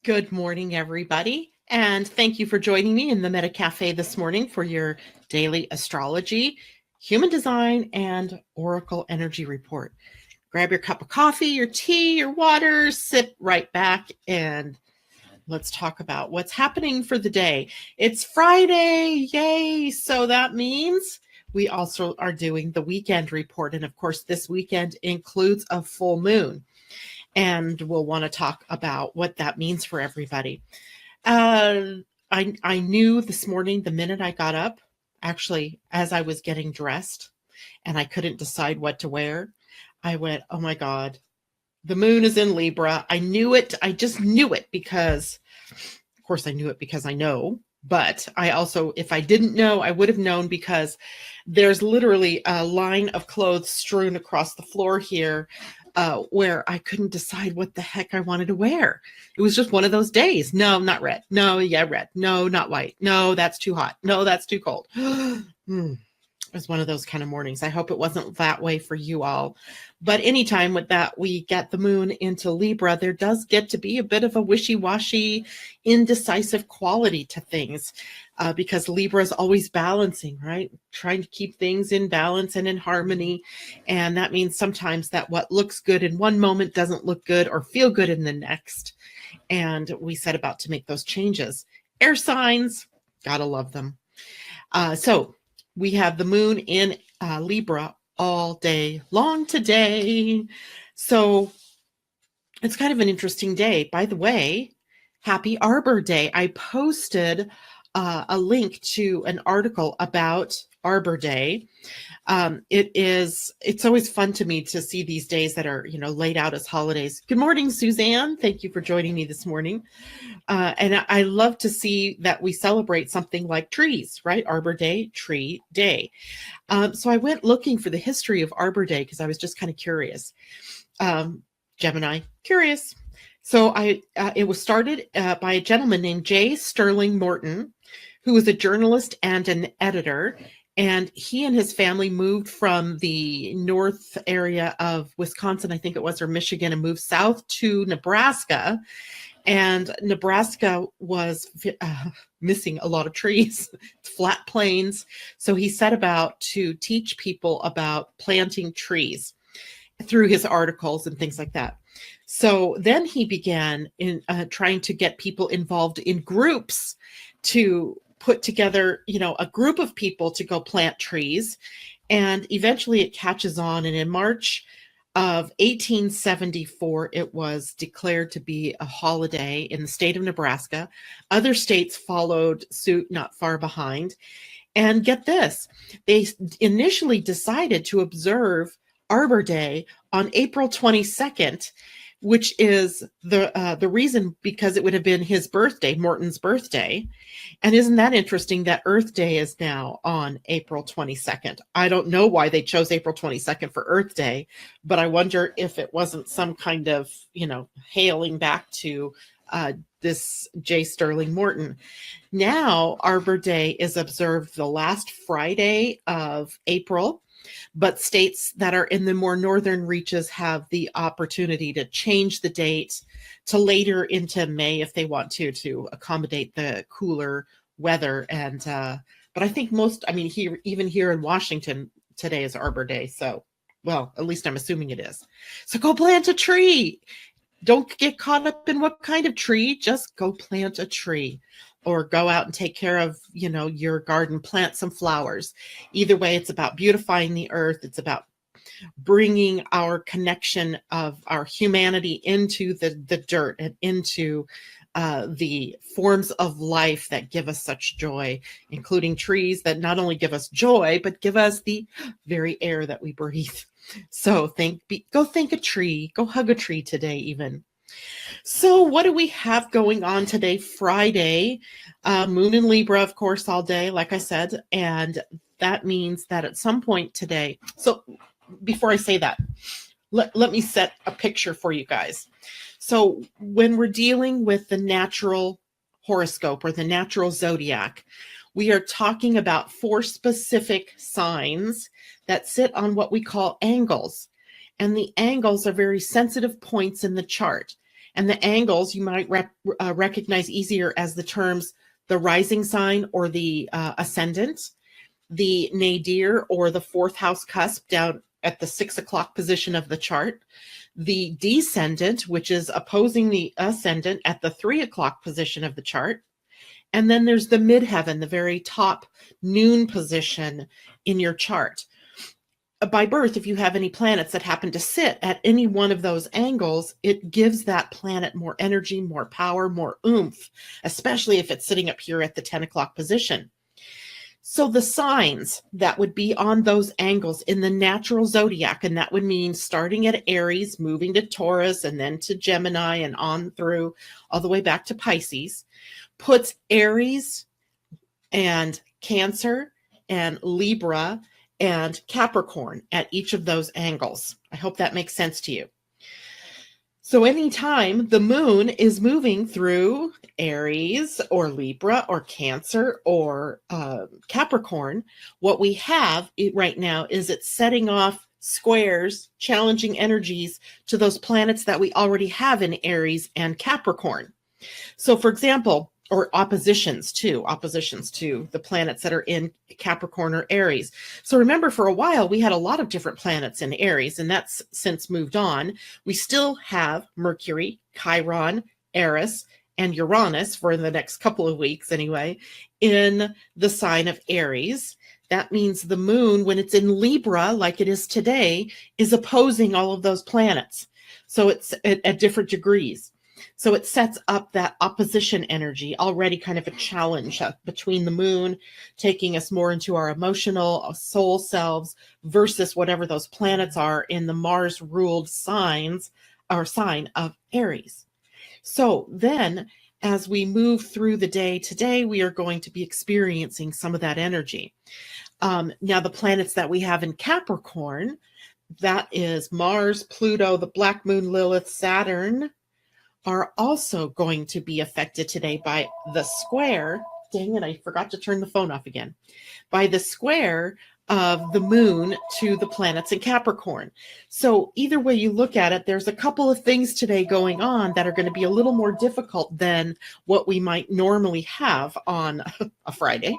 Good morning, everybody, and thank you for joining me in the Meta Cafe this morning for your daily astrology, human design, and oracle energy report. Grab your cup of coffee, your tea, your water, sit right back, and let's talk about what's happening for the day. It's Friday, yay! So that means we also are doing the weekend report, and of course, this weekend includes a full moon. And we'll want to talk about what that means for everybody. I knew this morning, the minute I got up, actually, as I was getting dressed and I couldn't decide what to wear, I went, oh my God, the moon is in Libra. I knew it. I just knew it because, of course, I knew it because I know. But I also, if I didn't know, I would have known because there's literally a line of clothes strewn across the floor here where I couldn't decide what the heck I wanted to wear. It was just one of those days. No, not red. No, yeah, red. No, not white. No, that's too hot. No, that's too cold. It was one of those kind of mornings. I hope it wasn't that way for you all. But anytime with that, we get the moon into Libra, there does get to be a bit of a wishy-washy, indecisive quality to things because Libra is always balancing, right? Trying to keep things in balance and in harmony. And that means sometimes that what looks good in one moment doesn't look good or feel good in the next. And we set about to make those changes. Air signs, gotta love them. So we have the moon in Libra all day long today. So it's kind of an interesting day. By the way, happy Arbor Day. I posted a link to an article about Arbor Day. It's always fun to me to see these days that are, laid out as holidays. Good morning, Suzanne. Thank you for joining me this morning. And I love to see that we celebrate something like trees, right? Arbor Day, Tree Day. So I went looking for the history of Arbor Day because I was just kind of curious. Gemini, curious. So it was started by a gentleman named J. Sterling Morton, who was a journalist and an editor. And he and his family moved from the north area of Wisconsin, I think it was, or Michigan, and moved south to Nebraska. And Nebraska was missing a lot of trees, flat plains. So he set about to teach people about planting trees through his articles and things like that. So then he began in trying to get people involved in groups to put together, a group of people to go plant trees. And eventually it catches on. And in March of 1874, it was declared to be a holiday in the state of Nebraska. Other states followed suit not far behind. And get this, they initially decided to observe Arbor Day on April 22nd, which is the reason because it would have been his birthday, Morton's birthday. And isn't that interesting that Earth Day is now on April 22nd? I don't know why they chose April 22nd for Earth Day, but I wonder if it wasn't some kind of, hailing back to this J. Sterling Morton. Now, Arbor Day is observed the last Friday of April. But states that are in the more northern reaches have the opportunity to change the date to later into May if they want to accommodate the cooler weather. And but I think even here in Washington, today is Arbor Day. So, well, at least I'm assuming it is. So go plant a tree. Don't get caught up in what kind of tree. Just go plant a tree. Or go out and take care of, your garden, plant some flowers. Either way, it's about beautifying the earth. It's about bringing our connection of our humanity into the dirt and into the forms of life that give us such joy, including trees that not only give us joy, but give us the very air that we breathe. So go thank a tree, go hug a tree today even. So what do we have going on today, Friday? Moon in Libra, of course, all day, like I said. And that means that at some point today, so before I say that, let me set a picture for you guys. So when we're dealing with the natural horoscope or the natural zodiac, we are talking about 4 specific signs that sit on what we call angles. And the angles are very sensitive points in the chart. And the angles you might recognize easier as the terms the rising sign or the ascendant, the nadir or the fourth house cusp down at the 6 o'clock position of the chart, the descendant, which is opposing the ascendant at the 3 o'clock position of the chart. And then there's the midheaven, the very top noon position in your chart. By birth, if you have any planets that happen to sit at any one of those angles, it gives that planet more energy, more power, more oomph, especially if it's sitting up here at the 10 o'clock position. So the signs that would be on those angles in the natural zodiac, and that would mean starting at Aries, moving to Taurus, and then to Gemini, and on through all the way back to Pisces, puts Aries and Cancer and Libra and Capricorn at each of those angles. I hope that makes sense to you. So anytime the moon is moving through Aries or Libra or Cancer or Capricorn, what we have right now is it's setting off squares, challenging energies to those planets that we already have in Aries and Capricorn. So for example, or oppositions to the planets that are in Capricorn or Aries. So remember, for a while, we had a lot of different planets in Aries, and that's since moved on. We still have Mercury, Chiron, Eris, and Uranus for the next couple of weeks anyway, in the sign of Aries. That means the moon, when it's in Libra, like it is today, is opposing all of those planets. So it's at different degrees. So it sets up that opposition energy, already kind of a challenge between the moon, taking us more into our emotional soul selves versus whatever those planets are in the Mars-ruled signs or sign of Aries. So then, as we move through the day today, we are going to be experiencing some of that energy. Now, the planets that we have in Capricorn, that is Mars, Pluto, the Black Moon, Lilith, Saturn, are also going to be affected today by the square. Dang it, I forgot to turn the phone off again. By the square of the moon to the planets in Capricorn. So either way you look at it, there's a couple of things today going on that are going to be a little more difficult than what we might normally have on a Friday.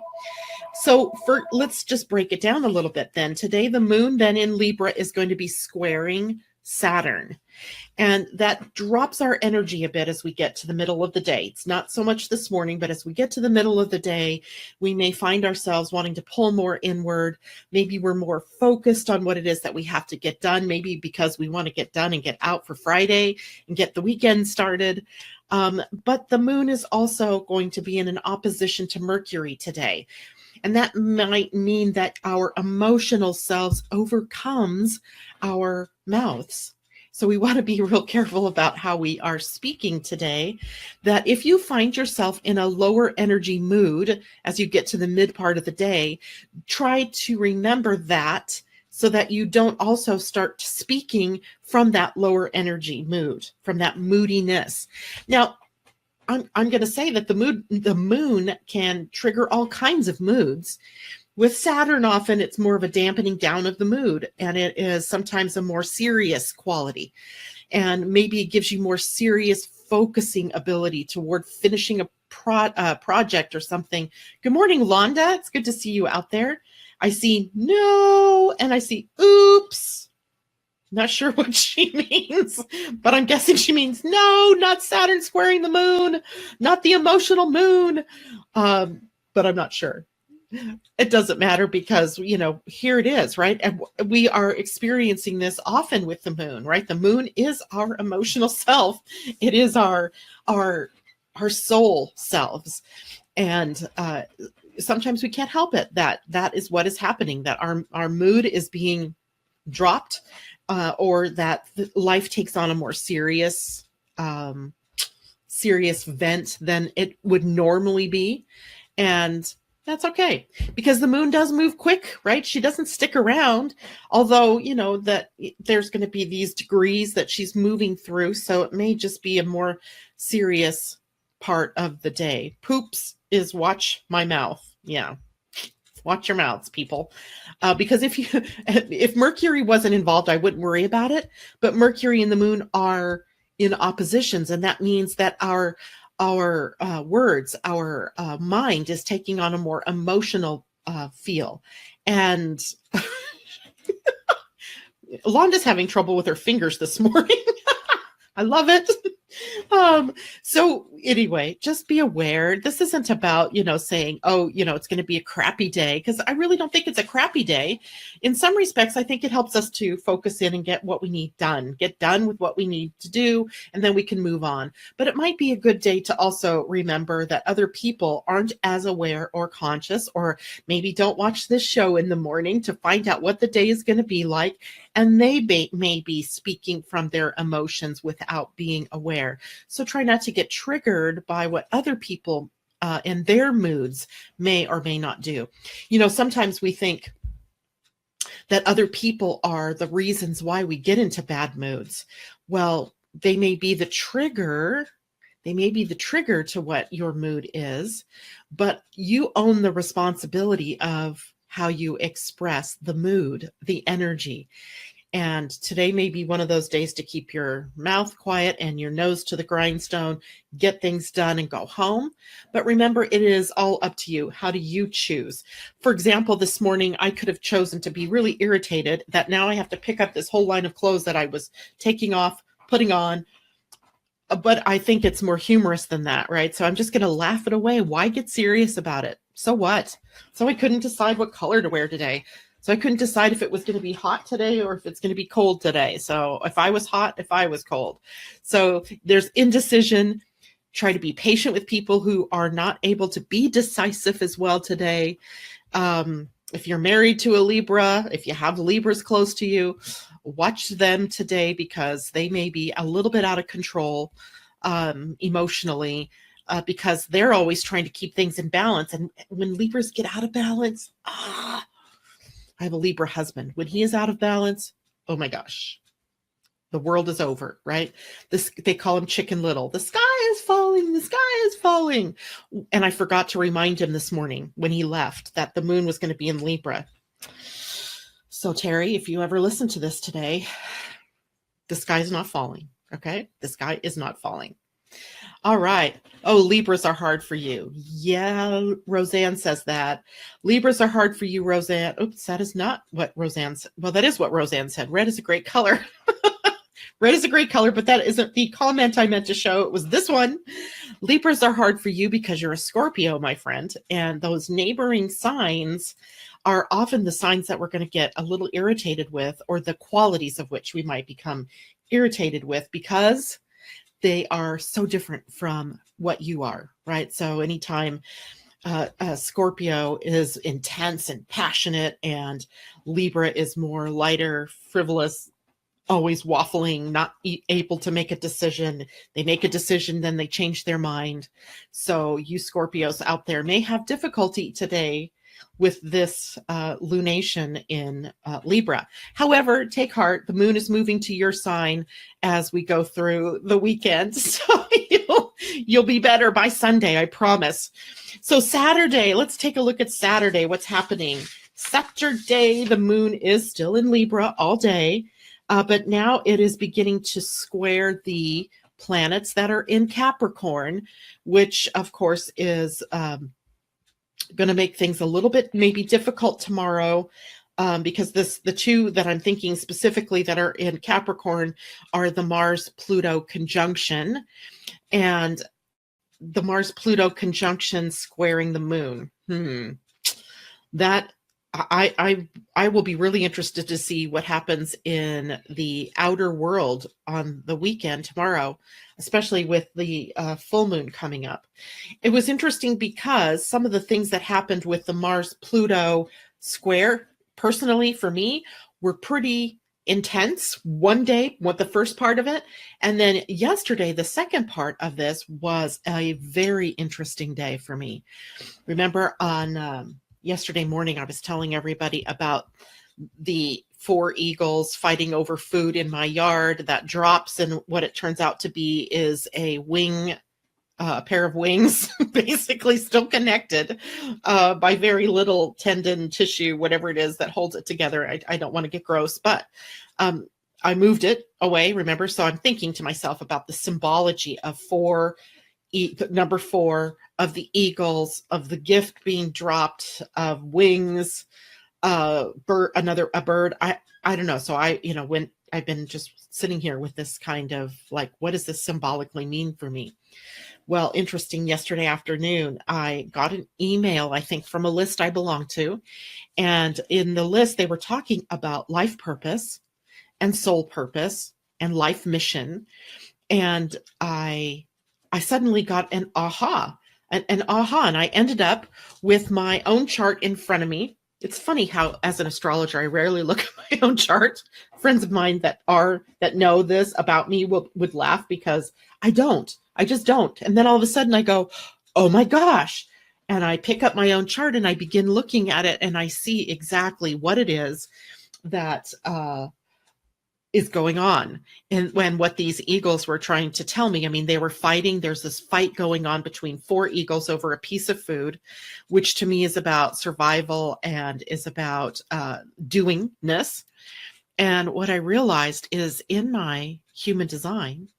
So let's just break it down a little bit then. Today, the moon then in Libra is going to be squaring Saturn. And that drops our energy a bit as we get to the middle of the day. It's not so much this morning, but as we get to the middle of the day, we may find ourselves wanting to pull more inward. Maybe we're more focused on what it is that we have to get done, maybe because we want to get done and get out for Friday and get the weekend started. But the moon is also going to be in an opposition to Mercury today. And that might mean that our emotional selves overcomes our mouths. So we want to be real careful about how we are speaking today, that if you find yourself in a lower energy mood as you get to the mid part of the day, try to remember that so that you don't also start speaking from that lower energy mood, from that moodiness. Now, I'm going to say that the moon can trigger all kinds of moods. With Saturn, often it's more of a dampening down of the mood, and it is sometimes a more serious quality. And maybe it gives you more serious focusing ability toward finishing a project or something. Good morning, Londa. It's good to see you out there. I see no, and I see oops. Not sure what she means, but I'm guessing she means no, not Saturn squaring the moon, not the emotional moon. But I'm not sure. It doesn't matter because, here it is, right? And we are experiencing this often with the moon, right? The moon is our emotional self. It is our soul selves. And sometimes we can't help it. That is what is happening, that our mood is being dropped, or that life takes on a more serious vent than it would normally be. And that's okay, because the moon does move quick, right? She doesn't stick around, although, that there's going to be these degrees that she's moving through. So it may just be a more serious part of the day. Poops is watch my mouth. Yeah. Watch your mouths, people. Because if Mercury wasn't involved, I wouldn't worry about it. But Mercury and the moon are in oppositions, and that means that our words, our mind is taking on a more emotional feel. And Londa's having trouble with her fingers this morning. I love it. So anyway, just be aware. This isn't about, saying, oh, it's going to be a crappy day, because I really don't think it's a crappy day. In some respects, I think it helps us to focus in and get what we need done, get done with what we need to do, and then we can move on. But it might be a good day to also remember that other people aren't as aware or conscious, or maybe don't watch this show in the morning to find out what the day is going to be like. And they may be speaking from their emotions without being aware. So try not to get triggered by what other people and their moods may or may not do. Sometimes we think that other people are the reasons why we get into bad moods. Well, they may be the trigger. They may be the trigger to what your mood is, but you own the responsibility of how you express the mood, the energy. And today may be one of those days to keep your mouth quiet and your nose to the grindstone, get things done and go home. But remember, it is all up to you. How do you choose? For example, this morning, I could have chosen to be really irritated that now I have to pick up this whole line of clothes that I was taking off, putting on. But I think it's more humorous than that, right? So I'm just going to laugh it away. Why get serious about it? So what? So I couldn't decide what color to wear today. So I couldn't decide if it was going to be hot today or if it's going to be cold today. So if I was hot, if I was cold. So there's indecision. Try to be patient with people who are not able to be decisive as well today. If you're married to a Libra, if you have Libras close to you, watch them today, because they may be a little bit out of control emotionally, because they're always trying to keep things in balance. And when Libras get out of balance, I have a Libra husband. When he is out of balance, oh my gosh, the world is over, right? They call him Chicken Little. The sky is falling. The sky is falling. And I forgot to remind him this morning when he left that the moon was going to be in Libra. So Terry, if you ever listen to this today, the sky is not falling. Okay. The sky is not falling. All right. Oh, Libras are hard for you. Yeah, Roseanne says that. Libras are hard for you, Roseanne. Oops, that is not what Roseanne said. Well, that is what Roseanne said. Red is a great color. Red is a great color, but that isn't the comment I meant to show. It was this one. Libras are hard for you because you're a Scorpio, my friend. And those neighboring signs are often the signs that we're going to get a little irritated with, or the qualities of which we might become irritated with, because they are so different from what you are, right? So anytime Scorpio is intense and passionate, and Libra is more lighter, frivolous, always waffling, not able to make a decision. They make a decision, then they change their mind. So you Scorpios out there may have difficulty today with this lunation in Libra. However, take heart. The moon is moving to your sign as we go through the weekend. So you'll be better by Sunday, I promise. So Saturday, let's take a look at Saturday. What's happening? Saturday, the moon is still in Libra all day, but now it is beginning to square the planets that are in Capricorn, which of course is going to make things a little bit maybe difficult tomorrow, because the two that I'm thinking specifically that are in Capricorn are the Mars-Pluto conjunction, and the Mars-Pluto conjunction squaring the moon. That I will be really interested to see what happens in the outer world on the weekend tomorrow, especially with the full moon coming up. It was interesting because some of the things that happened with the Mars-Pluto square, personally for me, were pretty intense. One day, what the first part of it, and then yesterday, the second part of this was a very interesting day for me. Remember on yesterday morning, I was telling everybody about the 4 eagles fighting over food in my yard that drops, and what it turns out to be is a pair of wings, basically still connected by very little tendon tissue, whatever it is that holds it together. I don't want to get gross, but I moved it away, remember? So I'm thinking to myself about the symbology of number four, of the eagles, of the gift being dropped, of wings, a bird. I don't know. So when I've been just sitting here with this kind of like, what does this symbolically mean for me? Well, interesting. Yesterday afternoon, I got an email, I think, from a list I belong to. And in the list, they were talking about life purpose and soul purpose and life mission. And I suddenly got an aha. And I ended up with my own chart in front of me. It's funny how, as an astrologer, I rarely look at my own chart. Friends of mine that know this about me would laugh because I don't. I just don't. And then all of a sudden I go, oh my gosh. And I pick up my own chart and I begin looking at it and I see exactly what it is that is going on. And when what these eagles were trying to tell me, I mean, they were fighting. There's this fight going on between four eagles over a piece of food, which to me is about survival and is about doingness. And what I realized is in my human design,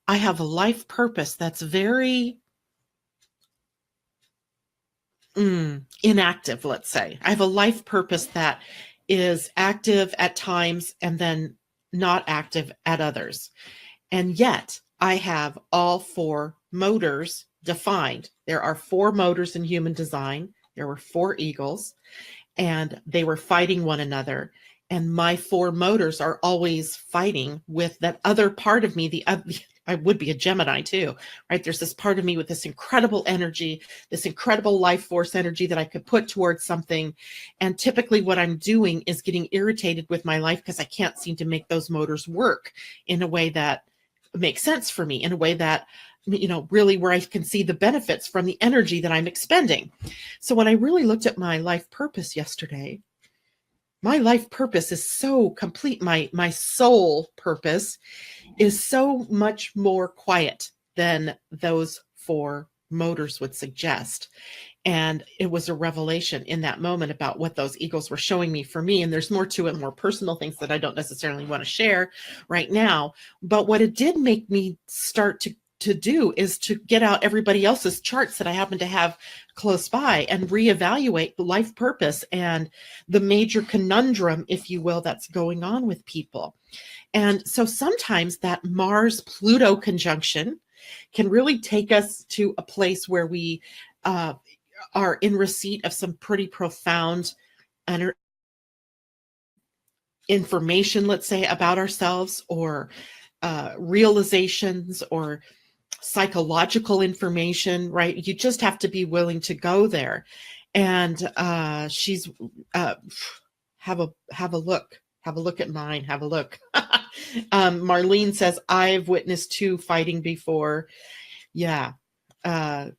I have a life purpose that's very inactive, let's say. I have a life purpose that is active at times and then not active at others. And yet I have all four motors defined. There are four motors in human design. There were four eagles and they were fighting one another. And my four motors are always fighting with that other part of me. I would be a Gemini too, right? There's this part of me with this incredible energy, this incredible life force energy that I could put towards something. And typically what I'm doing is getting irritated with my life because I can't seem to make those motors work in a way that makes sense for me, in a way that, really where I can see the benefits from the energy that I'm expending. So when I really looked at my life purpose yesterday, my life purpose is so complete. My soul purpose is so much more quiet than those four motors would suggest. And it was a revelation in that moment about what those eagles were showing me for me. And there's more to it, more personal things that I don't necessarily want to share right now. But what it did make me start to do is to get out everybody else's charts that I happen to have close by and reevaluate the life purpose and the major conundrum, if you will, that's going on with people. And so sometimes that Mars-Pluto conjunction can really take us to a place where we are in receipt of some pretty profound information, let's say, about ourselves, or realizations, or psychological information, right? You just have to be willing to go there. And she's have a look at mine. Have a look. Marlene says, I've witnessed two fighting before. Yeah. Where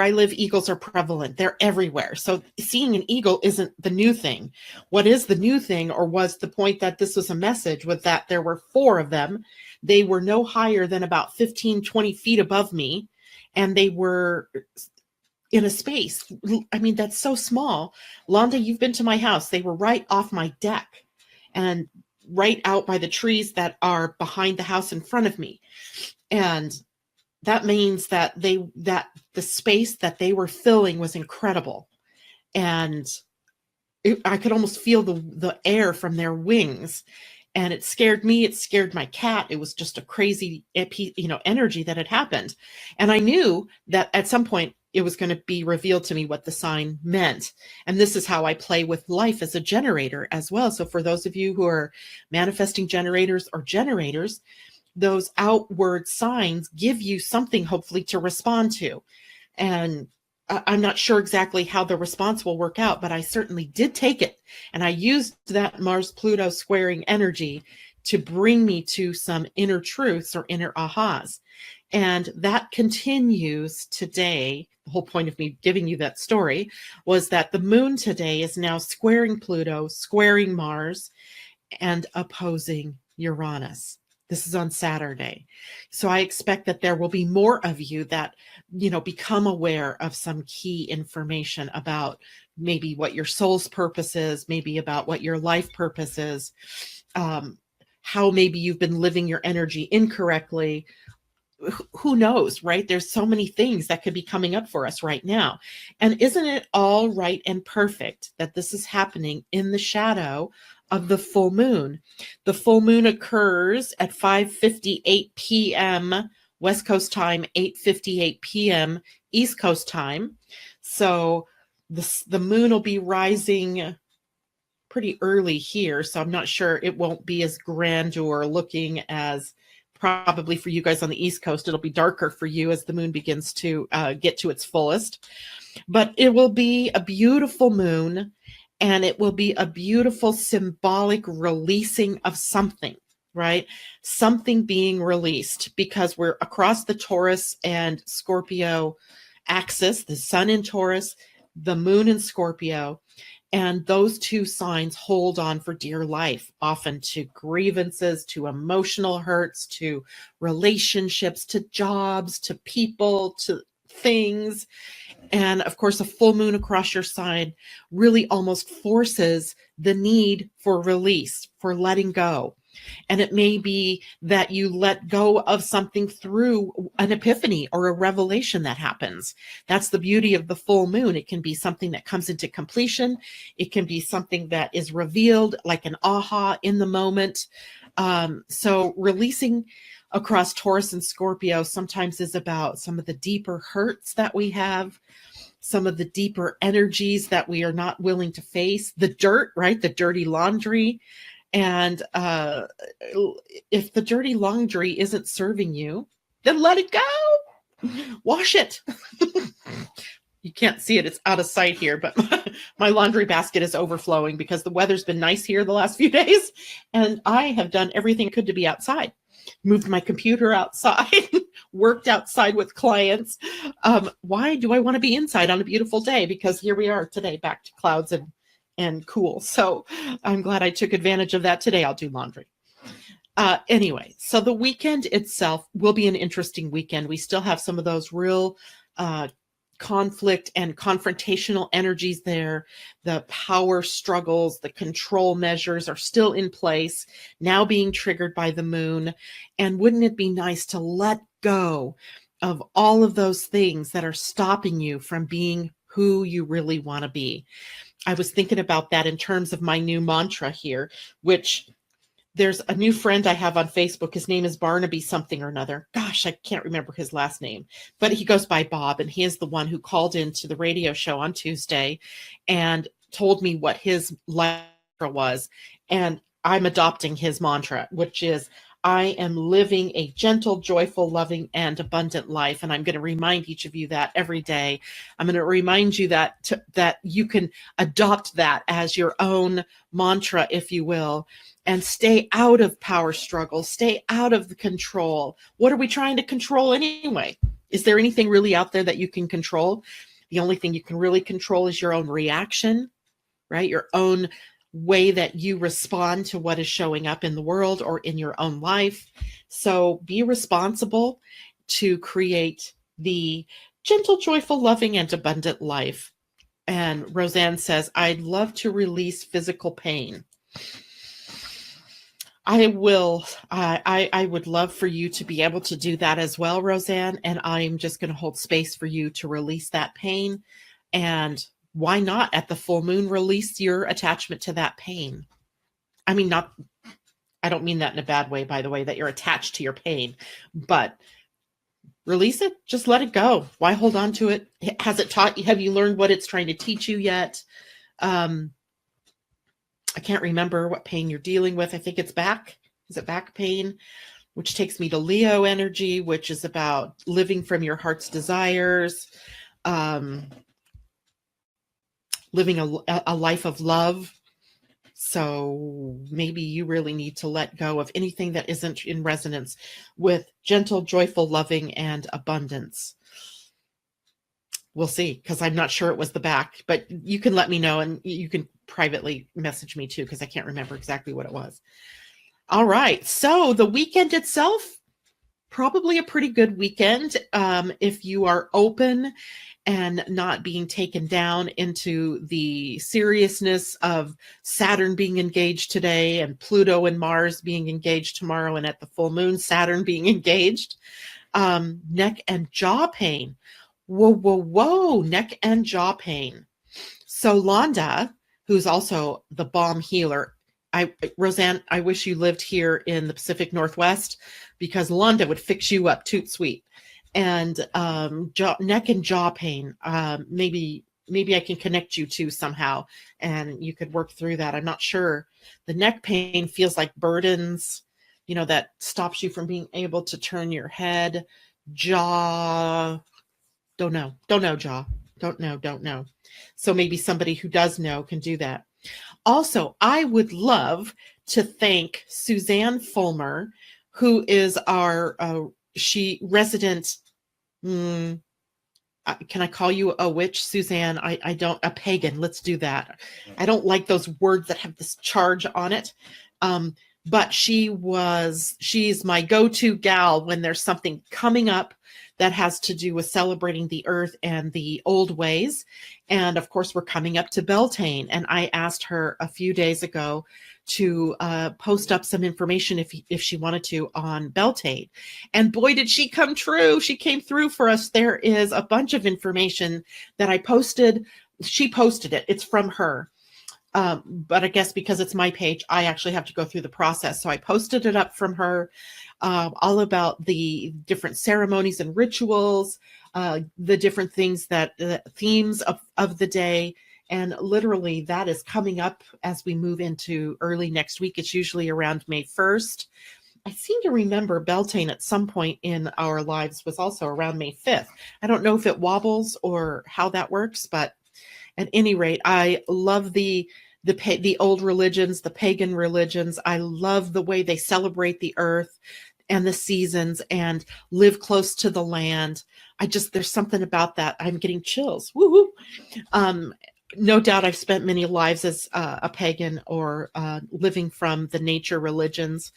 I live, eagles are prevalent. They're everywhere. So seeing an eagle isn't the new thing. What is the new thing, or was the point that this was a message, was that there were four of them. They were no higher than about 15, 20 feet above me. And they were in a space. I mean, that's so small. Londa, you've been to my house. They were right off my deck and right out by the trees that are behind the house in front of me. And that means that the space that they were filling was incredible. And I could almost feel the air from their wings. And it scared me. It scared my cat. It was just a crazy, energy that had happened. And I knew that at some point it was going to be revealed to me what the sign meant. And this is how I play with life as a generator as well. So for those of you who are manifesting generators or generators, those outward signs give you something hopefully to respond to. And I'm not sure exactly how the response will work out, but I certainly did take it. And I used that Mars-Pluto squaring energy to bring me to some inner truths or inner ahas. And that continues today. The whole point of me giving you that story was that the moon today is now squaring Pluto, squaring Mars, and opposing Uranus. This is on Saturday. So I expect that there will be more of you that, become aware of some key information about maybe what your soul's purpose is, maybe about what your life purpose is. how maybe you've been living your energy incorrectly. Who knows, right? There's so many things that could be coming up for us right now. And isn't it all right and perfect that this is happening in the shadow of the full moon? The full moon occurs at 5:58 p.m. West Coast time, 8:58 p.m. East Coast time. So the moon will be rising pretty early here, so I'm not sure, it won't be as grandeur looking as probably for you guys on the East Coast. It'll be darker for you as the moon begins to get to its fullest. But it will be a beautiful moon, and it will be a beautiful symbolic releasing of something, right? Something being released, because we're across the Taurus and Scorpio axis, the sun in Taurus, the moon in Scorpio. And those two signs hold on for dear life, often to grievances, to emotional hurts, to relationships, to jobs, to people, to things. And of course, a full moon across your sign really almost forces the need for release, for letting go. And it may be that you let go of something through an epiphany or a revelation that happens. That's the beauty of the full moon. It can be something that comes into completion. It can be something that is revealed, like an aha in the moment. So releasing across Taurus and Scorpio sometimes is about some of the deeper hurts that we have, some of the deeper energies that we are not willing to face, the dirt, right? The dirty laundry. And if the dirty laundry isn't serving you, then let it go. Wash it. You can't see it. It's out of sight here, but my laundry basket is overflowing because the weather's been nice here the last few days. And I have done everything I could to be outside. Moved my computer outside, worked outside with clients. Why do I want to be inside on a beautiful day? Because here we are today, back to clouds and cool. So I'm glad I took advantage of that today. I'll do laundry. Anyway, so the weekend itself will be an interesting weekend. We still have some of those real conflict and confrontational energies there. The power struggles, the control measures are still in place, now being triggered by the moon. And wouldn't it be nice to let go of all of those things that are stopping you from being who you really want to be? I was thinking about that in terms of my new mantra here, which there's a new friend I have on Facebook. His name is Barnaby something or another. Gosh, I can't remember his last name, but he goes by Bob. And he is the one who called into the radio show on Tuesday and told me what his mantra was. And I'm adopting his mantra, which is, I am living a gentle, joyful, loving, and abundant life. And I'm going to remind each of you that every day. I'm going to remind you that that you can adopt that as your own mantra, if you will, and stay out of power struggles, stay out of the control. What are we trying to control anyway? Is there anything really out there that you can control? The only thing you can really control is your own reaction, right? Your own way that you respond to what is showing up in the world or in your own life. So be responsible to create the gentle, joyful, loving, and abundant life. And Roseanne says, I'd love to release physical pain. I will. I would love for you to be able to do that as well, Roseanne. And I'm just going to hold space for you to release that pain. And why not at the full moon release your attachment to that pain? I mean, I don't mean that in a bad way, by the way, that you're attached to your pain, but release it. Just let it go. Why hold on to it? Has it taught you? Have you learned what it's trying to teach you yet? I can't remember what pain you're dealing with. I think it's back. Is it back pain? Which takes me to Leo energy, which is about living from your heart's desires, living a life of love. So maybe you really need to let go of anything that isn't in resonance with gentle, joyful, loving, and abundance. We'll see, because I'm not sure it was the back, but you can let me know, and you can privately message me too, because I can't remember exactly what it was. All right. So the weekend itself, Probably a pretty good weekend if you are open and not being taken down into the seriousness of Saturn being engaged today and Pluto and Mars being engaged tomorrow, and at the full moon, Saturn being engaged. Neck and jaw pain. Whoa, whoa, whoa, neck and jaw pain. So Londa, who's also the bomb healer, Roseanne, I wish you lived here in the Pacific Northwest, because Londa would fix you up toot sweet. And neck and jaw pain, maybe I can connect you to somehow, and you could work through that. I'm not sure. The neck pain feels like burdens, that stops you from being able to turn your head. Jaw, don't know, jaw. Don't know. So maybe somebody who does know can do that. Also, I would love to thank Suzanne Fulmer, who is our resident. Can I call you a witch, Suzanne? I don't, a pagan. Let's do that. I don't like those words that have this charge on it. But she's my go-to gal when there's something coming up that has to do with celebrating the earth and the old ways. And of course, we're coming up to Beltane. And I asked her a few days ago to post up some information if she wanted to on Beltane. And boy, did she come true. She came through for us. There is a bunch of information that I posted. She posted it. It's from her. But I guess because it's my page, I actually have to go through the process. So I posted it up from her, all about the different ceremonies and rituals, the different things themes of the day. And literally that is coming up as we move into early next week. It's usually around May 1st. I seem to remember Beltane at some point in our lives was also around May 5th. I don't know if it wobbles or how that works, but at any rate, I love the old religions, the pagan religions. I love the way they celebrate the earth and the seasons and live close to the land. There's something about that. I'm getting chills. Woo-hoo. No doubt I've spent many lives as a pagan or living from the nature religions.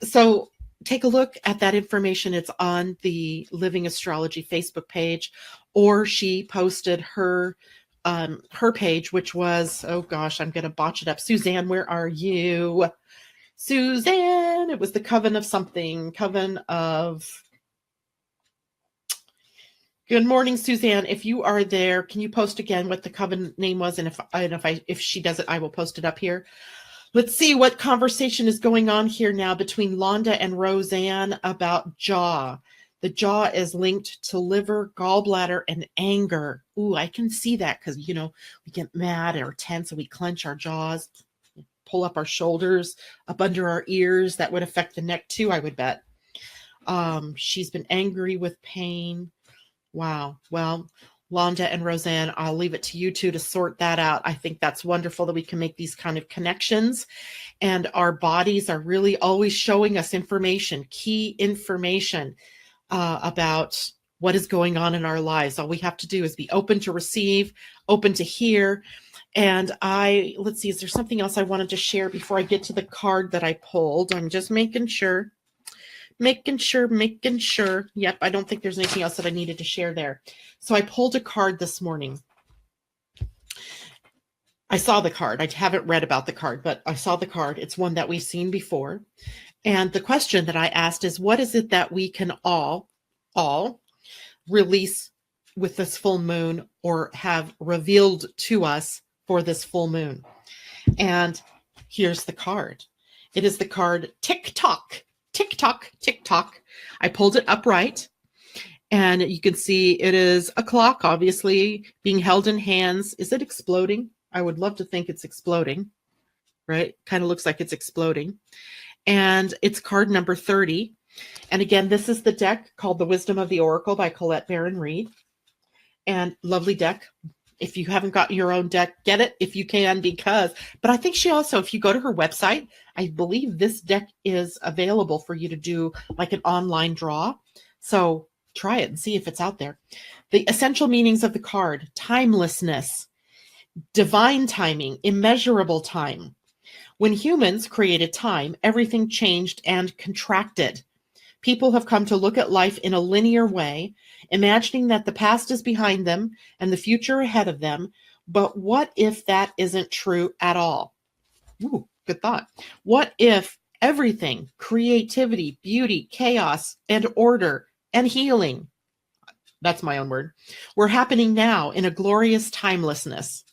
So take a look at that information. It's on the Living Astrology Facebook page, or she posted her page, which was, oh gosh, I'm going to botch it up. Suzanne, where are you? Suzanne, it was the coven of something. Good morning, Suzanne. If you are there, can you post again what the coven name was? And if she does it, I will post it up here. Let's see what conversation is going on here now between Londa and Roseanne about jaw. The jaw is linked to liver, gallbladder, and anger. Ooh, I can see that because, we get mad or tense and we clench our jaws, pull up our shoulders, up under our ears. That would affect the neck too, I would bet. She's been angry with pain. Wow. Well, Londa and Roseanne, I'll leave it to you two to sort that out. I think that's wonderful that we can make these kind of connections, and our bodies are really always showing us information, key information about what is going on in our lives. All we have to do is be open to receive, open to hear. And let's see, is there something else I wanted to share before I get to the card that I pulled? I'm just making sure. Yep, I don't think there's anything else that I needed to share there. So I pulled a card this morning. I saw the card. I haven't read about the card, but I saw the card. It's one that we've seen before. And the question that I asked is, what is it that we can all release with this full moon, or have revealed to us for this full moon? And here's the card. It is the card Tick Tock. Tick tock, tick tock. I pulled it upright, and you can see it is a clock, obviously being held in hands. Is it exploding? I would love to think it's exploding, right? Kind of looks like it's exploding. And it's card number 30. And again, this is the deck called The Wisdom of the Oracle by Colette Baron Reed. And lovely deck. If you haven't got your own deck, get it if you can, but I think she also, if you go to her website, I believe this deck is available for you to do like an online draw. So try it and see if it's out there. The essential meanings of the card: timelessness, divine timing, immeasurable time. When humans created time, everything changed and contracted. People have come to look at life in a linear way, imagining that the past is behind them and the future ahead of them. But what if that isn't true at all? Ooh, good thought. What if everything, creativity, beauty, chaos, and order, and healing, that's my own word, were happening now in a glorious timelessness?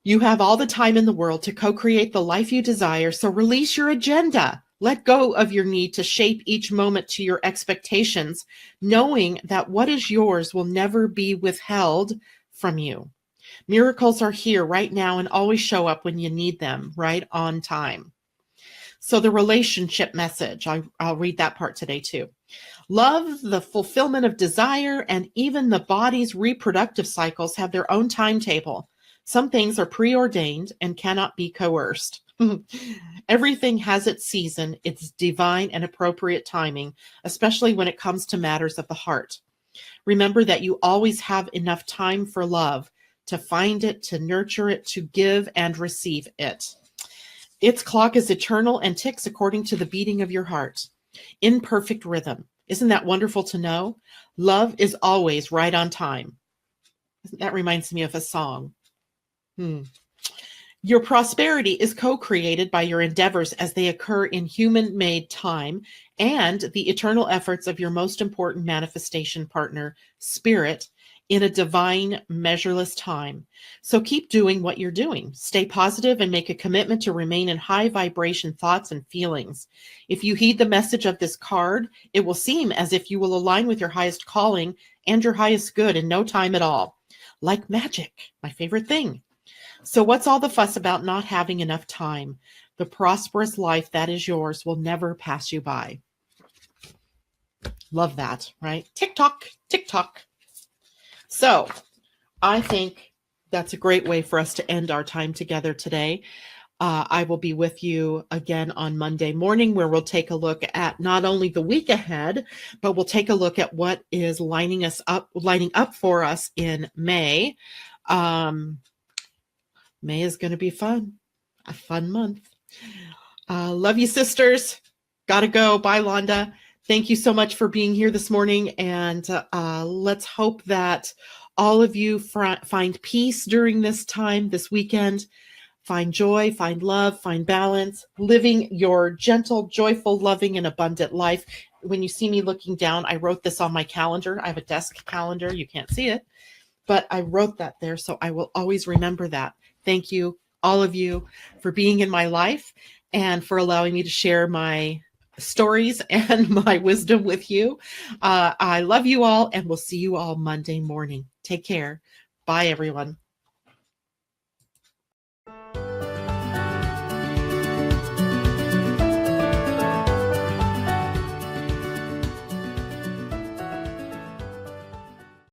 You have all the time in the world to co-create the life you desire, so release your agenda. Let go of your need to shape each moment to your expectations, knowing that what is yours will never be withheld from you. Miracles are here right now and always show up when you need them, right on time. So the relationship message, I'll read that part today too. Love, the fulfillment of desire, and even the body's reproductive cycles have their own timetable. Some things are preordained and cannot be coerced. Everything has its season, its divine and appropriate timing, especially when it comes to matters of the heart. Remember that you always have enough time for love, to find it, to nurture it, to give and receive it. Its clock is eternal and ticks according to the beating of your heart, in perfect rhythm. Isn't that wonderful to know? Love is always right on time. That reminds me of a song. Your prosperity is co-created by your endeavors as they occur in human-made time and the eternal efforts of your most important manifestation partner, Spirit, in a divine, measureless time. So keep doing what you're doing. Stay positive and make a commitment to remain in high vibration thoughts and feelings. If you heed the message of this card, it will seem as if you will align with your highest calling and your highest good in no time at all. Like magic, my favorite thing. So what's all the fuss about not having enough time? The prosperous life that is yours will never pass you by. Love that, right? Tick tock, tick tock. So I think that's a great way for us to end our time together today. I will be with you again on Monday morning, where we'll take a look at not only the week ahead, but we'll take a look at what is lining up for us in May. May is going to be fun, a fun month. Love you, sisters. Gotta go. Bye, Londa. Thank you so much for being here this morning. And let's hope that all of you find peace during this time, this weekend. Find joy, find love, find balance, living your gentle, joyful, loving, and abundant life. When you see me looking down, I wrote this on my calendar. I have a desk calendar. You can't see it, but I wrote that there, so I will always remember that. Thank you, all of you, for being in my life and for allowing me to share my stories and my wisdom with you. I love you all, and we'll see you all Monday morning. Take care. Bye, everyone.